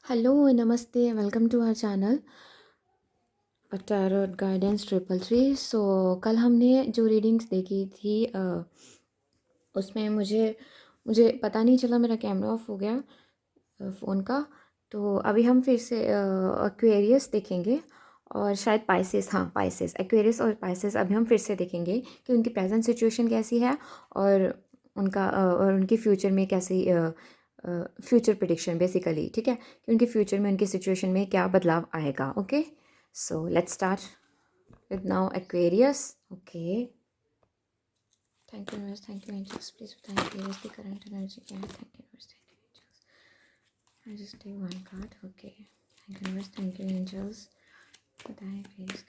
Hello, नमस्ते, welcome to our channel tarot guidance 333। कल हमने जो रीडिंग्स देखी थी उसमें मुझे मुझे पता नहीं चला, मेरा कैमरा ऑफ हो गया फ़ोन का। तो अभी हम फिर से एक्वेरियस देखेंगे और शायद पाइसेस, हाँ पाइसेस, एक्वेरियस और पाइसेस अभी हम फिर से देखेंगे कि उनकी प्रेजेंट सिचुएशन कैसी है और और उनकी फ्यूचर में कैसी फ्यूचर प्रिडिक्शन बेसिकली, ठीक है, कि उनके फ्यूचर में उनकी सिचुएशन में क्या बदलाव आएगा। Okay, so let's start with now Aquarius. Okay, thank you universe, thank you angels, please बताएं एक्वेरियस की करंट एनर्जी क्या है। Thank you universe, thank you angels. I just take one card. Okay. Thank you, universe. Thank you, angels. बताएं please.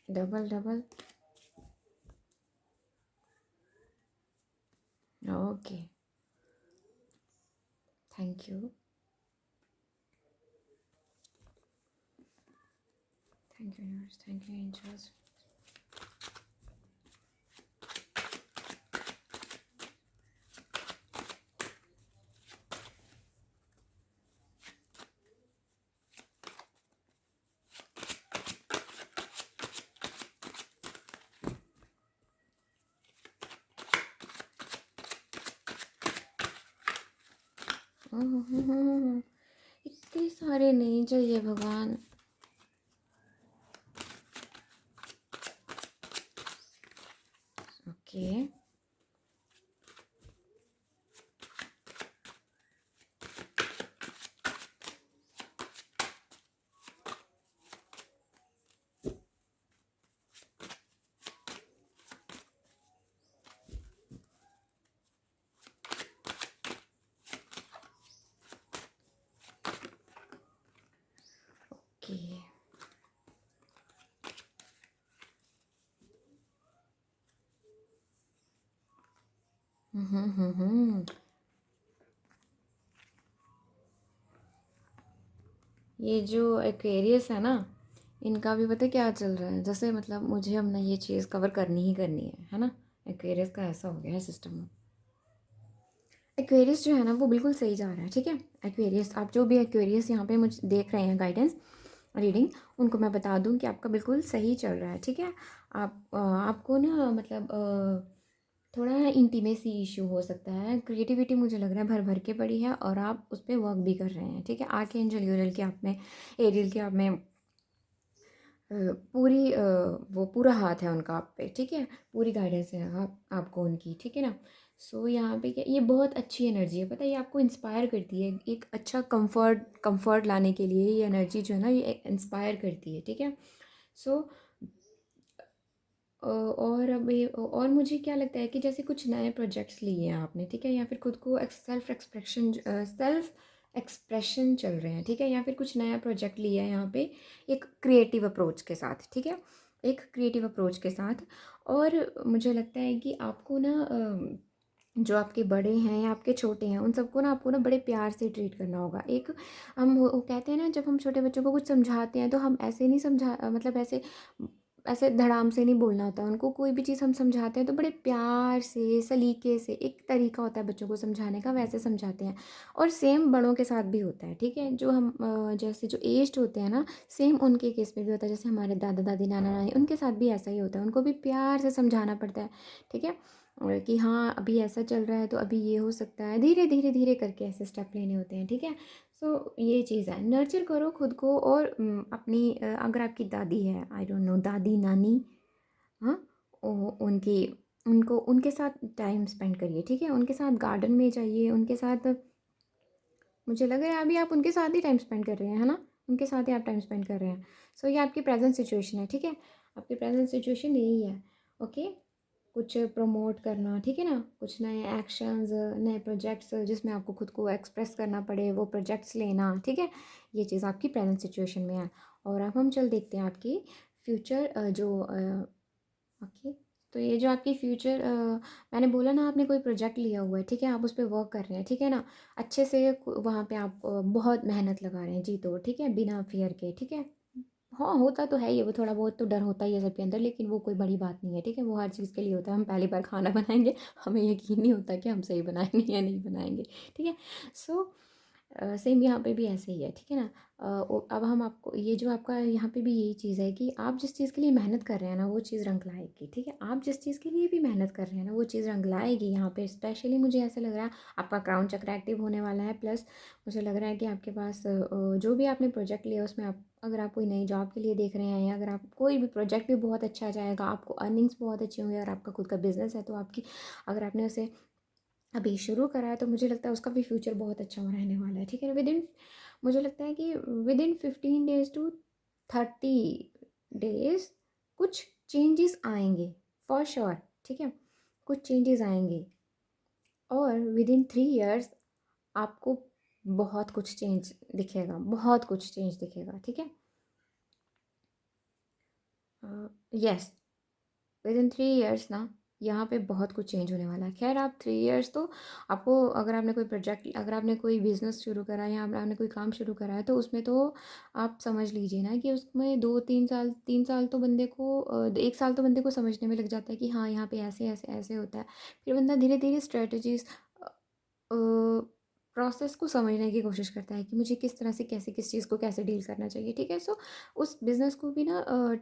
Double double. Okay, thank you, thank you universe, thank you angels. इतने सारे नहीं चाहिए भगवान। Okay, okay. ये जो Aquarius है ना, इनका भी पता है क्या चल रहा है। जैसे मतलब मुझे अब ना ये चीज़ कवर करनी ही करनी है ना। एक्वेरियस का ऐसा हो गया है सिस्टम। एक्वेरियस जो है ना वो बिल्कुल सही जा रहा है, ठीक है। एक्वेरियस, आप जो भी एक्वेरियस यहाँ पे मुझे देख रहे हैं गाइडेंस रीडिंग, उनको मैं बता दूँ कि आपका बिल्कुल सही चल रहा है, ठीक है। आपको ना मतलब थोड़ा इंटीमेसी इशू हो सकता है। क्रिएटिविटी मुझे लग रहा है भर भर के पड़ी है और आप उस पर वर्क भी कर रहे हैं, ठीक है। आर्कएंजल यूरियल के आप में, एरियल के आप में पूरी वो पूरा हाथ है उनका आप पे, ठीक है। पूरी गाइडेंस है आपको उनकी, ठीक है ना। यहाँ पे क्या, ये बहुत अच्छी एनर्जी है, पता है, ये आपको इंस्पायर करती है। एक अच्छा कंफर्ट लाने के लिए ये एनर्जी जो है ना, ये इंस्पायर करती है, ठीक है। सो और अब ये और मुझे क्या लगता है कि जैसे कुछ नए प्रोजेक्ट्स लिए हैं आपने, ठीक है, या फिर खुद को सेल्फ एक्सप्रेशन चल रहे हैं, ठीक है, या फिर कुछ नया प्रोजेक्ट लिया है यहाँ पे एक क्रिएटिव अप्रोच के साथ, ठीक है, एक क्रिएटिव अप्रोच के साथ। और मुझे लगता है कि आपको ना जो आपके बड़े हैं या आपके छोटे हैं, उन सबको ना आपको ना बड़े प्यार से ट्रीट करना होगा। एक हम वो कहते हैं ना, जब हम छोटे बच्चों को कुछ समझाते हैं तो हम ऐसे नहीं मतलब ऐसे ऐसे धड़ाम से नहीं बोलना होता उनको। कोई भी चीज़ हम समझाते हैं तो बड़े प्यार से, सलीके से, एक तरीका होता है बच्चों को समझाने का, वैसे समझाते हैं। और सेम बड़ों के साथ भी होता है, ठीक है। जो हम जैसे जो एज्ड होते हैं ना, सेम उनके केस में भी होता है। जैसे हमारे दादा दादी, नाना नानी, उनके साथ भी ऐसा ही होता है। उनको भी प्यार से समझाना पड़ता है, ठीक है। और कि हाँ अभी ऐसा चल रहा है तो अभी ये हो सकता है, धीरे धीरे धीरे करके ऐसे स्टेप लेने होते हैं, ठीक है। ये चीज़ है, नर्चर करो खुद को। और अपनी अगर आपकी दादी है, आई डोंट नो, दादी नानी, हाँ, उनकी उनको उनके साथ टाइम स्पेंड करिए, ठीक है। उनके साथ गार्डन में जाइए, उनके साथ, मुझे लग रहा है अभी आप उनके साथ ही टाइम स्पेंड कर रहे हैं, है ना। उनके साथ ही आप टाइम स्पेंड कर रहे हैं। ये आपकी प्रेजेंट सिचुएशन है, ठीक है। आपकी प्रेजेंट सिचुएशन यही है। ओके, कुछ प्रमोट करना, ठीक है ना, कुछ नए एक्शंस, नए प्रोजेक्ट्स जिसमें आपको खुद को एक्सप्रेस करना पड़े, वो प्रोजेक्ट्स लेना, ठीक है। ये चीज़ आपकी प्रेजेंट सिचुएशन में है। और अब हम चल देखते हैं आपकी फ्यूचर ओके। तो ये जो आपकी फ्यूचर, मैंने बोला ना, आपने कोई प्रोजेक्ट लिया हुआ है, ठीक है, आप उस पर वर्क कर रहे हैं, ठीक है ना। अच्छे से वहाँ पे आप बहुत मेहनत लगा रहे हैं जी, तो ठीक है, बिना फियर के, ठीक है। हाँ, होता तो है ही है, वो थोड़ा बहुत तो डर होता ही है सबके अंदर, लेकिन वो कोई बड़ी बात नहीं है, ठीक है? वो हर चीज़ के लिए होता है। हम पहली बार खाना बनाएँगे, हमें यकीन नहीं होता कि हम सही बनाएँगे या नहीं बनाएँगे, ठीक है? सो सेम यहाँ पे भी ऐसे ही है, ठीक है ना? अब हम आपको ये जो आपका यहाँ पे भी यही चीज़ है कि आप जिस चीज़ के लिए मेहनत कर रहे हैं ना, वो चीज़ रंग लाएगी, ठीक है? आप जिस चीज़ के लिए भी मेहनत कर रहे हैं ना, वो चीज़ रंग लाएगी। यहाँ पे स्पेशली मुझे ऐसा लग रहा है आपका क्राउन चक्र एक्टिव होने वाला है, प्लस मुझे लग रहा है कि आपके पास जो भी आपने प्रोजेक्ट लिया उसमें आप अगर आप कोई नई जॉब के लिए देख रहे हैं, या अगर आप कोई भी प्रोजेक्ट भी बहुत अच्छा जाएगा, आपको अर्निंग्स बहुत अच्छी होंगी, अगर आपका खुद का बिजनेस है तो आपकी, अगर आपने उसे अभी शुरू करा है तो मुझे लगता है उसका भी फ्यूचर बहुत अच्छा रहने वाला है, ठीक है? विदिन, मुझे लगता है कि विदिन 15 डेज टू 30 डेज कुछ चेंजेस आएंगे फॉर श्योर, ठीक है? कुछ चेंजेस आएंगे, और विदिन 3 ईयर्स आपको बहुत कुछ चेंज दिखेगा, बहुत कुछ चेंज दिखेगा, ठीक है? यस, विदिन 3 ईयर्स ना यहाँ पे बहुत कुछ चेंज होने वाला है। खैर, आप 3 ईयर्स तो आपको, अगर आपने कोई प्रोजेक्ट, अगर आपने कोई बिजनेस शुरू करा है या आपने कोई काम शुरू करा है, तो उसमें तो आप समझ लीजिए ना कि उसमें 2-3 साल, 3 साल तो बंदे को 1 साल तो बंदे को समझने में लग जाता है कि हाँ, यहाँ पे ऐसे ऐसे ऐसे होता है। फिर बंदा धीरे धीरे स्ट्रेटजीज, प्रोसेस को समझने की कोशिश करता है कि मुझे किस तरह से कैसे किस चीज़ को कैसे डील करना चाहिए, ठीक है? सो उस बिज़नेस को भी ना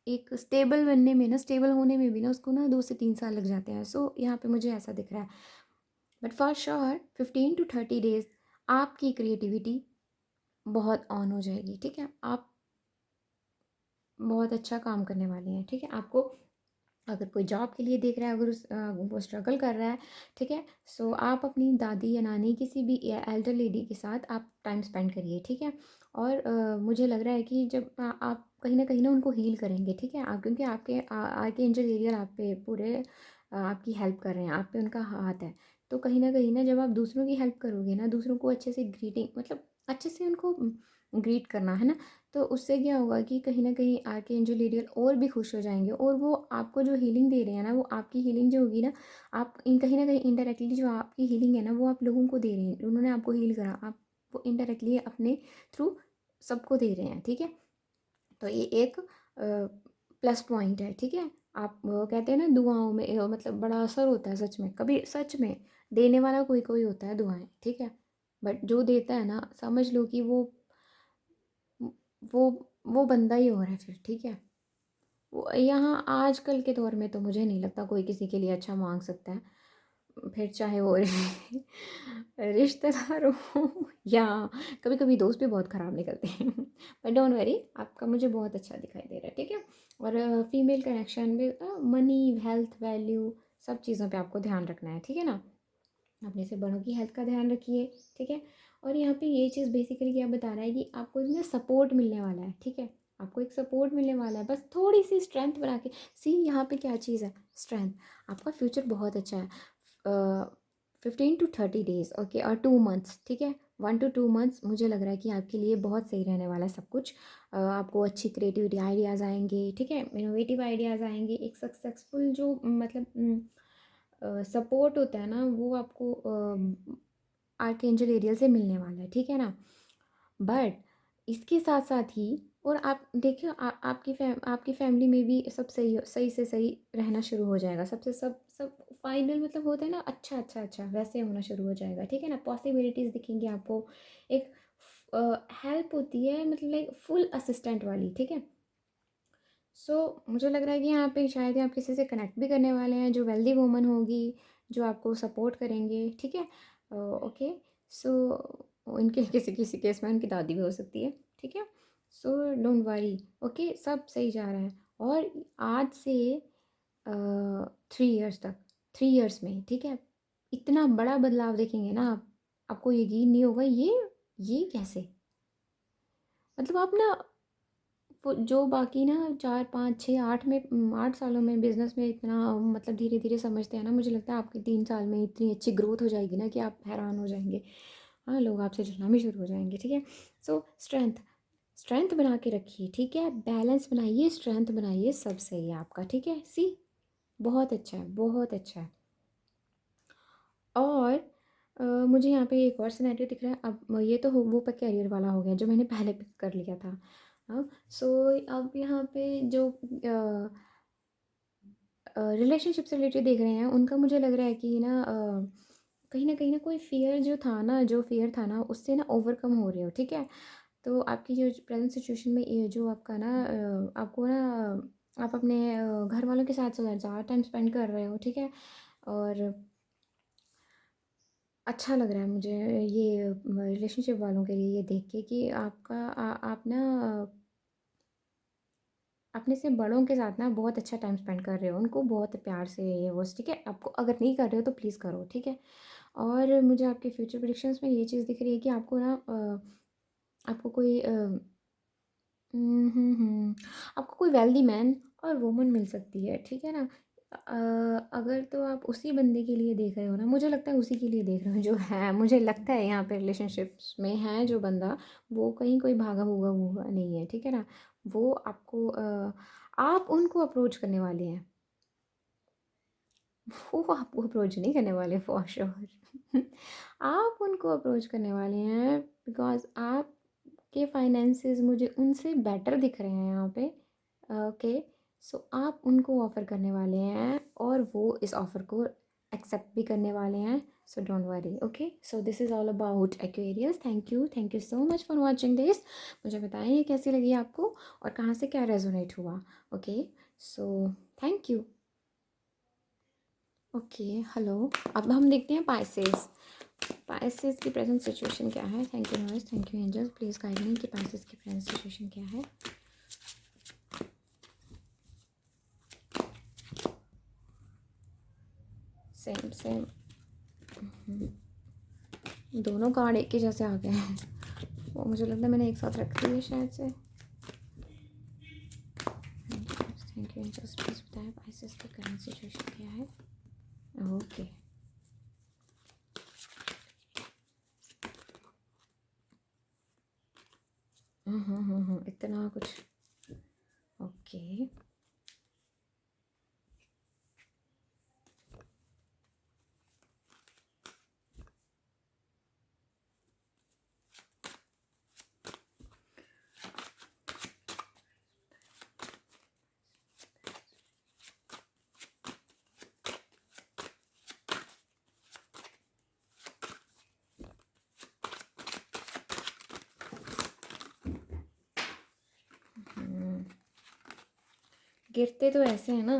एक स्टेबल बनने में ना, स्टेबल होने में भी ना उसको ना 2 से 3 साल लग जाते हैं। सो यहाँ पे मुझे ऐसा दिख रहा है, but for sure 15 to 30 days आपकी क्रिएटिविटी बहुत ऑन हो जाएगी, ठीक है? आप बहुत अच्छा काम करने वाले हैं, ठीक है? आपको अगर कोई जॉब के लिए देख रहा है, अगर वो स्ट्रगल कर रहा है, ठीक है? सो आप अपनी दादी या नानी, किसी भी एल्डर लेडी के साथ आप टाइम स्पेंड करिए, ठीक है? और मुझे लग रहा है कि जब आप कहीं ना उनको हील करेंगे, ठीक है? आप, क्योंकि आपके आर्क एंजल एरियल आप पे पूरे आपकी हेल्प कर रहे हैं, आप पे उनका हाथ है। तो कहीं ना जब आप दूसरों की हेल्प करोगे ना, दूसरों को अच्छे से ग्रीटिंग, मतलब अच्छे से उनको ग्रीट करना है ना, तो उससे क्या होगा कि कहीं ना कहीं आर्क एंजल एरियल और भी खुश हो जाएंगे, और वो आपको जो हीलिंग दे रहे हैं ना, वो आपकी हीलिंग जो होगी ना, आप इन कहीं ना कहीं इनडायरेक्टली जो आपकी हीलिंग है ना, वो आप लोगों को दे रहे हैं। उन्होंने आपको हील करा, आप वो इनडायरेक्टली अपने थ्रू सबको दे रहे हैं, ठीक है? तो ये एक प्लस पॉइंट है, ठीक है? आप वो कहते हैं ना दुआओं में मतलब बड़ा असर होता है, सच में, कभी सच में देने वाला कोई कोई होता है दुआएं, ठीक है? बट जो देता है ना, समझ लो कि वो वो बंदा ही और है फिर, ठीक है? वो यहाँ आजकल के दौर में तो मुझे नहीं लगता कोई किसी के लिए अच्छा मांग सकता है, फिर चाहे वो रिश्तेदार हो या कभी कभी दोस्त भी बहुत ख़राब निकलते हैं। बट डोंट वरी, आपका मुझे बहुत अच्छा दिखाई दे रहा है, ठीक है? और फीमेल कनेक्शन में मनी, हेल्थ, वैल्यू, सब चीज़ों पे आपको ध्यान रखना है, ठीक है ना? अपने से बड़ों की हेल्थ का ध्यान रखिए, ठीक है? और यहाँ पे ये चीज़ बेसिकली क्या बता रहा है कि आपको इसमें सपोर्ट मिलने वाला है, ठीक है? आपको एक सपोर्ट मिलने वाला है, बस थोड़ी सी स्ट्रेंथ बना के सी। यहाँ पे क्या चीज़ है? स्ट्रेंथ। आपका फ्यूचर बहुत अच्छा है। 15 to 30 डेज, ओके, और 2 मंथ्स, ठीक है? 1 to 2 मंथ्स मुझे लग रहा है कि आपके लिए बहुत सही रहने वाला है सब कुछ। आपको अच्छी क्रिएटिविटी आइडियाज़ आएंगे, ठीक है? इनोवेटिव आइडियाज़ आएंगे, एक सक्सेसफुल जो मतलब सपोर्ट होता है ना, वो आपको आर्कएंजल एरियल से मिलने वाला है, ठीक है ना? बट इसके साथ साथ ही, और आप देखिए आपकी फैमिली में भी सब सही सही से सही रहना शुरू हो जाएगा, सबसे सब सब फाइनल, मतलब होता है ना, अच्छा अच्छा अच्छा वैसे होना शुरू हो जाएगा, ठीक है ना? पॉसिबिलिटीज़ दिखेंगी आपको। एक हेल्प होती है, मतलब लाइक फुल असिस्टेंट वाली, ठीक है? मुझे लग रहा है कि यहाँ पे शायद ही आप किसी से कनेक्ट भी करने वाले हैं जो वेल्दी वूमन होगी, जो आपको सपोर्ट करेंगे, ठीक है? ओके। इनके किसी किसी केस में उनकी दादी भी हो सकती है, ठीक है? डोंट वरी, ओके, सब सही जा रहा है। और आज से 3 ईयर्स तक, 3 ईयर्स में, ठीक है, इतना बड़ा बदलाव देखेंगे ना आप, आपको यकीन नहीं होगा ये कैसे, मतलब आप ना वो जो बाकी ना 4-5-6-8 में 8 सालों में बिजनेस में इतना मतलब धीरे धीरे समझते हैं ना, मुझे लगता है आपके 3 साल में इतनी अच्छी ग्रोथ हो जाएगी ना कि आप हैरान हो जाएंगे। हाँ, लोग आपसे जुड़ना भी शुरू हो जाएंगे, ठीक है? स्ट्रेंथ, स्ट्रेंथ बना के रखिए, ठीक है? बैलेंस बनाइए, स्ट्रेंथ बनाइए, सब सही है आपका, ठीक है? सी, बहुत अच्छा है, बहुत अच्छा है। और मुझे यहाँ पे एक और सिनेरियो दिख रहा है। अब ये तो वो पर कैरियर वाला हो गया जो मैंने पहले पिक कर लिया था। हाँ, सो अब यहाँ पे जो रिलेशनशिप से रिलेटेड देख रहे हैं, उनका मुझे लग रहा है कि ना कहीं न कोई फ़ियर जो था ना, जो फ़ियर था ना, उससे ना ओवरकम हो रहे हो, ठीक है? तो आपकी जो प्रेज़ेंट सिचुएशन में ये जो आपका ना आपको ना आप अपने घर वालों के साथ ज़्यादा टाइम स्पेंड कर रहे हो, ठीक है? और अच्छा लग रहा है मुझे ये रिलेशनशिप वालों के लिए ये देख के कि आप ना अपने से बड़ों के साथ ना बहुत अच्छा टाइम स्पेंड कर रहे हो, उनको बहुत प्यार से ये वो ठीक है? आपको अगर नहीं कर रहे हो तो प्लीज़ करो, ठीक है? और मुझे आपके फ्यूचर प्रेडिक्शंस में ये चीज़ दिख रही है कि आपको ना आपको कोई आपको कोई वेल्दी मैन और वुमन मिल सकती है, ठीक है ना? अगर तो आप उसी बंदे के लिए देख रहे हो ना, मुझे लगता है उसी के लिए देख रहे हो जो है, मुझे लगता है यहाँ पे रिलेशनशिप्स में है जो बंदा, वो कहीं कोई भागा-भूगा हुआ नहीं है, ठीक है ना? वो आपको आप उनको अप्रोच करने वाले हैं, वो आपको अप्रोच नहीं करने वाले फॉर श्योर। आप उनको अप्रोच करने वाले हैं बिकॉज़ आपके फाइनेंसेस मुझे उनसे बेटर दिख रहे हैं यहाँ पे। ओके, सो आप उनको ऑफ़र करने वाले हैं और वो इस ऑफ़र को एक्सेप्ट भी करने वाले हैं। So don't worry, okay? So this is all about Aquarius. Thank you so much for watching this. मुझे बताएं ये कैसी लगी आपको और कहाँ से क्या रेजोनेट हुआ। Okay, so thank you. Okay, hello. अब हम देखते हैं पाइसेस। पाइसेस की प्रेजेंट सिचुएशन क्या है? Thank you universe, thank you angels, please guide me कि पाइसेस की प्रेजेंट सिचुएशन क्या है। Same same. दोनों कार्ड एक ही जैसे आ गए हैं। वो मुझे लगता है मैंने एक साथ रख दिए शायद से। थैंक यू एंजल्स, प्लीज़ बताएं पाइसेस की करंट सिचुएशन क्या है। ओके, इतना कुछ। ओके, गिरते तो ऐसे हैं ना।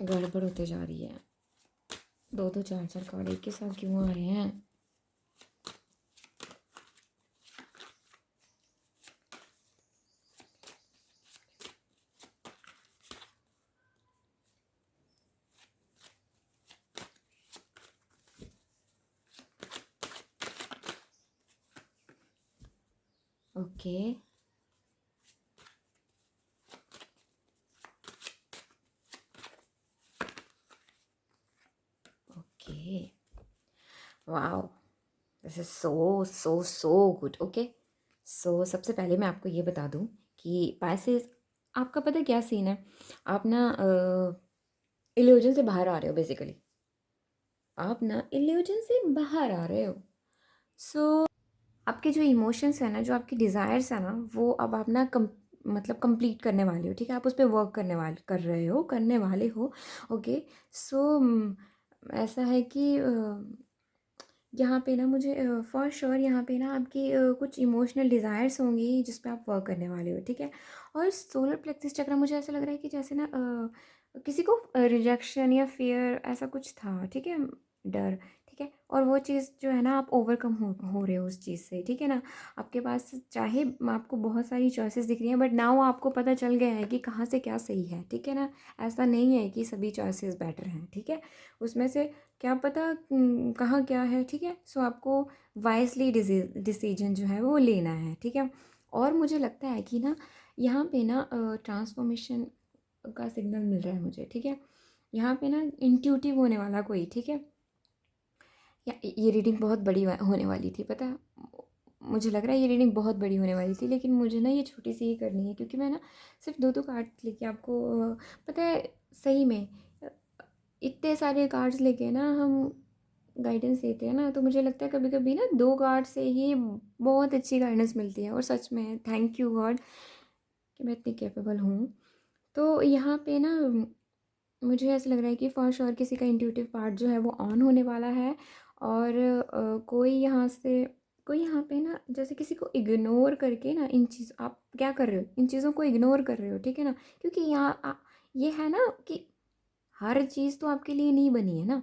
गड़बड़ होते जा रही है। दो दो चार चार कार्ड एक के साथ क्यों आ रहे हैं? Okay, okay, wow, this is so good. Okay, so सबसे पहले मैं आपको ये बता दूं कि पैसेज आपका पता है क्या सीन है। आप ना इल्यूजन से बाहर आ रहे हो बेसिकली। आप ना इल्यूजन से बाहर आ रहे हो। सो आपके जो इमोशंस है ना, जो आपकी डिज़ायर्स है ना, वो अब आप ना मतलब कंप्लीट करने वाले हो, ठीक है? आप उस पे वर्क करने वाले हो। ओके, सो ऐसा है कि यहाँ पे ना मुझे फॉर श्योर यहाँ पे ना आपकी कुछ इमोशनल डिज़ायर्स होंगी जिस पे आप वर्क करने वाले हो, ठीक है? और सोलर प्लेक्सस चक्र मुझे ऐसा लग रहा है कि जैसे ना किसी को रिजेक्शन या फियर ऐसा कुछ था, ठीक है? डर, ठीक है? और वो चीज़ जो है ना आप ओवरकम हो रहे हो उस चीज़ से, ठीक है ना? आपके पास चाहे आपको बहुत सारी चॉइसेस दिख रही हैं बट नाउ आपको पता चल गया है कि कहाँ से क्या सही है, ठीक है ना? ऐसा नहीं है कि सभी चॉइसेस बेटर हैं, ठीक है? उसमें से क्या पता कहाँ क्या है, ठीक है? सो आपको वाइसली डिसीजन जो है वो लेना है, ठीक है? और मुझे लगता है कि ना यहाँ पे ना ट्रांसफॉर्मेशन का सिग्नल मिल रहा है मुझे, ठीक है? यहाँ पे ना इंट्यूटिव होने वाला कोई, ठीक है? या ये रीडिंग बहुत बड़ी होने वाली थी, पता है? मुझे लग रहा है ये रीडिंग बहुत बड़ी होने वाली थी, लेकिन मुझे ना ये छोटी सी ही करनी है, क्योंकि मैं ना सिर्फ दो दो कार्ड लेके आपको पता है सही में इतने सारे कार्ड्स लेके ना हम गाइडेंस देते हैं ना, तो मुझे लगता है कभी कभी ना दो कार्ड से ही बहुत अच्छी गाइडेंस मिलती है। और सच में थैंक यू गॉड कि मैं इतनी कैपेबल हूँ। तो यहाँ पे ना मुझे ऐसा लग रहा है कि फॉर श्योर किसी का इंट्यूटिव पार्ट जो है वो ऑन होने वाला है। और कोई यहाँ पे ना जैसे किसी को इग्नोर करके ना इन चीज़ आप क्या कर रहे हो, इन चीज़ों को इग्नोर कर रहे हो, ठीक है ना। क्योंकि ये है ना कि हर चीज़ तो आपके लिए नहीं बनी है ना,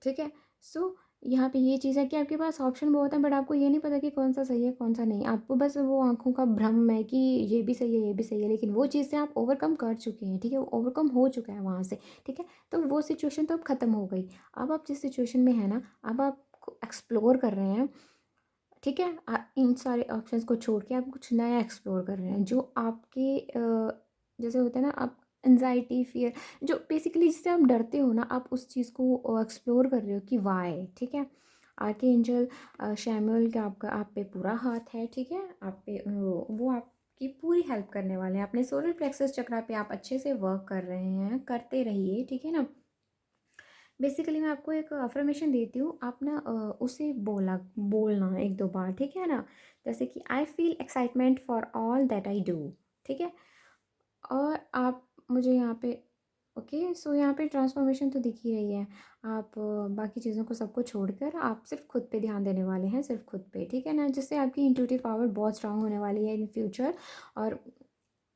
ठीक है। सो यहाँ पे ये चीज़ है कि आपके पास ऑप्शन बहुत है, बट आपको ये नहीं पता कि कौन सा सही है कौन सा नहीं। आपको बस वो आँखों का भ्रम है कि ये भी सही है ये भी सही है, लेकिन वो चीज़ से आप ओवरकम कर चुके हैं, ठीक है। वो ओवरकम हो चुका है वहाँ से, ठीक है। तो वो सिचुएशन तो अब ख़त्म हो गई। अब आप जिस सिचुएशन में है ना, अब आप एक्सप्लोर कर रहे हैं, ठीक है। इन सारे ऑप्शंस को छोड़ के आप कुछ नया एक्सप्लोर कर रहे हैं, जो आपके जैसे होता है ना, आप एनजाइटी फियर जो बेसिकली जिससे आप डरते हो ना, आप उस चीज़ को एक्सप्लोर कर रहे हो कि वाई, ठीक है। आर्के एंजल शैमुअल का आपका आप पे पूरा हाथ है, ठीक है। आप पे वो आपकी पूरी हेल्प करने वाले हैं। अपने सोलर प्लेक्सस चक्रा पे आप अच्छे से वर्क कर रहे हैं, करते रहिए, ठीक है ना। बेसिकली मैं आपको एक अफर्मेशन देती हूँ, आप ना उसे बोलना एक दो बार, ठीक है ना। जैसे कि I feel excitement for all that I do, ठीक है। और आप मुझे यहाँ पे ओके, सो यहाँ पे ट्रांसफॉर्मेशन तो दिख ही रही है। आप बाकी चीज़ों को सबको छोड़कर आप सिर्फ खुद पे ध्यान देने वाले हैं, सिर्फ खुद पे, ठीक है ना। जिससे आपकी इंट्यूटिव पावर बहुत स्ट्रांग होने वाली है इन फ्यूचर, और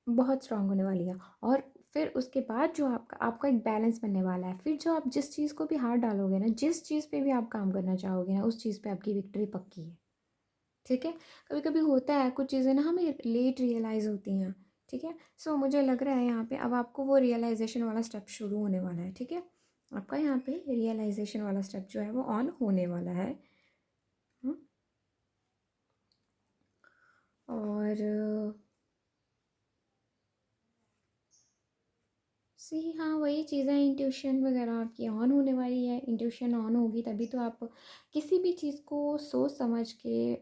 बहुत स्ट्रांग होने वाली है। और फिर उसके बाद जो आपका आपका एक बैलेंस बनने वाला है। फिर जो आप जिस चीज़ को भी हाथ डालोगे ना, जिस चीज़ पे भी आप काम करना चाहोगे ना, उस चीज़ पे आपकी विक्ट्री पक्की है, ठीक है। कभी कभी होता है कुछ चीज़ें ना हमें लेट रियलाइज़ होती हैं, ठीक है। सो मुझे लग रहा है यहाँ पे अब आपको वो रियलाइजेशन वाला स्टेप शुरू होने वाला है, ठीक है। आपका यहाँ पे रियलाइजेशन वाला स्टेप जो है वो ऑन होने वाला है। हाँ? और सी हाँ, वही चीज़ें इंट्यूशन वगैरह आपकी ऑन होने वाली है। इंट्यूशन ऑन होगी तभी तो आप किसी भी चीज़ को सोच समझ के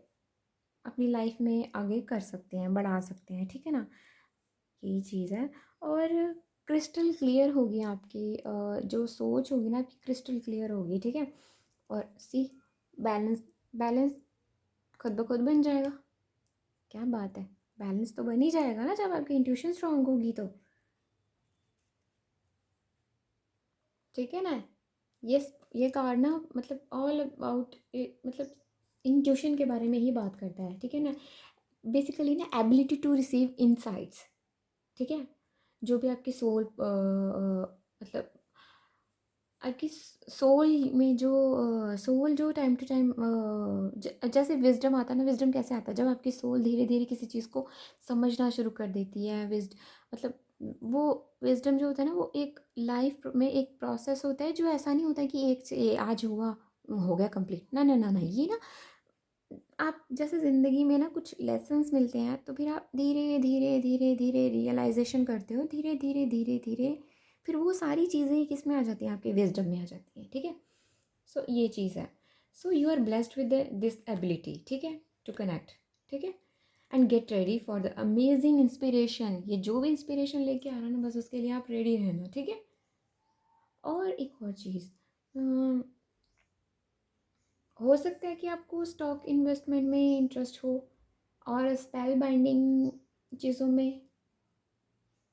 अपनी लाइफ में आगे कर सकते हैं, बढ़ा सकते हैं, ठीक है ना। यही चीज़ है। और क्रिस्टल क्लियर होगी आपकी जो सोच होगी ना आपकी, क्रिस्टल क्लियर होगी, ठीक है। और सी बैलेंस बैलेंस खुद ब खुद बन जाएगा। क्या बात है, बैलेंस तो बन ही जाएगा ना जब आपकी इंट्यूशन स्ट्रांग होगी तो, ठीक है ना। ये ये कार्ड ना मतलब ऑल अबाउट मतलब इंट्यूशन के बारे में ही बात करता है, ठीक है ना। बेसिकली ना एबिलिटी टू रिसीव इनसाइट्स, ठीक है। जो भी आपकी सोल मतलब आपकी सोल में जो सोल जो टाइम टू टाइम जैसे विजडम आता है ना, विजडम कैसे आता है जब आपकी सोल धीरे धीरे किसी चीज़ को समझना शुरू कर देती है। मतलब वो विजडम जो होता है ना, वो एक लाइफ में एक प्रोसेस होता है, जो ऐसा नहीं होता है कि एक से आज हुआ हो गया कंप्लीट, ना ना ना ना। ये ना आप जैसे ज़िंदगी में ना कुछ लेसन्स मिलते हैं, तो फिर आप धीरे धीरे धीरे धीरे रियलाइजेशन करते हो, धीरे धीरे धीरे धीरे फिर वो सारी चीज़ें किस में आ जाती हैं, आपके विजडम में आ जाती हैं, ठीक है। सो ये चीज़ है। So you are blessed with this ability, ठीक है, टू कनेक्ट, ठीक है। And get ready for the amazing inspiration. ये जो भी इंस्पिरेशन लेके आ रहा है ना, बस उसके लिए आप रेडी रहना, ठीक है। और एक और चीज़, हो सकता है कि आपको स्टॉक इन्वेस्टमेंट में इंटरेस्ट हो, और स्पेल बाइंडिंग चीज़ों में,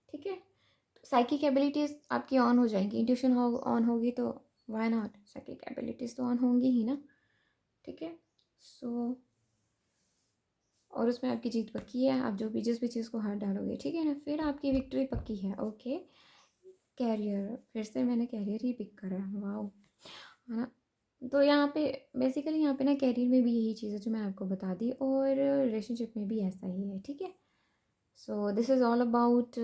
ठीक है। साइकिक एबिलिटीज़ आपकी ऑन हो जाएंगी, इंट्यूशन हो ऑन होगी तो वाई नॉट, साइकिक एबिलिटीज़ तो ऑन होंगी ही ना, ठीक है। सो और उसमें आपकी जीत पक्की है, आप जो भी जिस भी चीज़ को हाथ डालोगे, ठीक है ना, फिर आपकी विक्ट्री पक्की है, ओके। कैरियर, फिर से मैंने कैरियर ही पिक करा है, वाओ, है ना। तो यहाँ पे बेसिकली यहाँ पे ना कैरियर में भी यही चीज़ है जो मैं आपको बता दी, और रिलेशनशिप में भी ऐसा ही है, ठीक है। So this is all about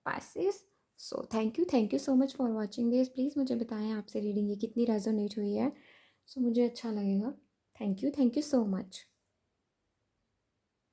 passes. So thank you so much for watching this. Please मुझे बताएं आपसे रीडिंग ये कितनी रेजोनेट हुई है, सो मुझे अच्छा लगेगा। Thank you so much.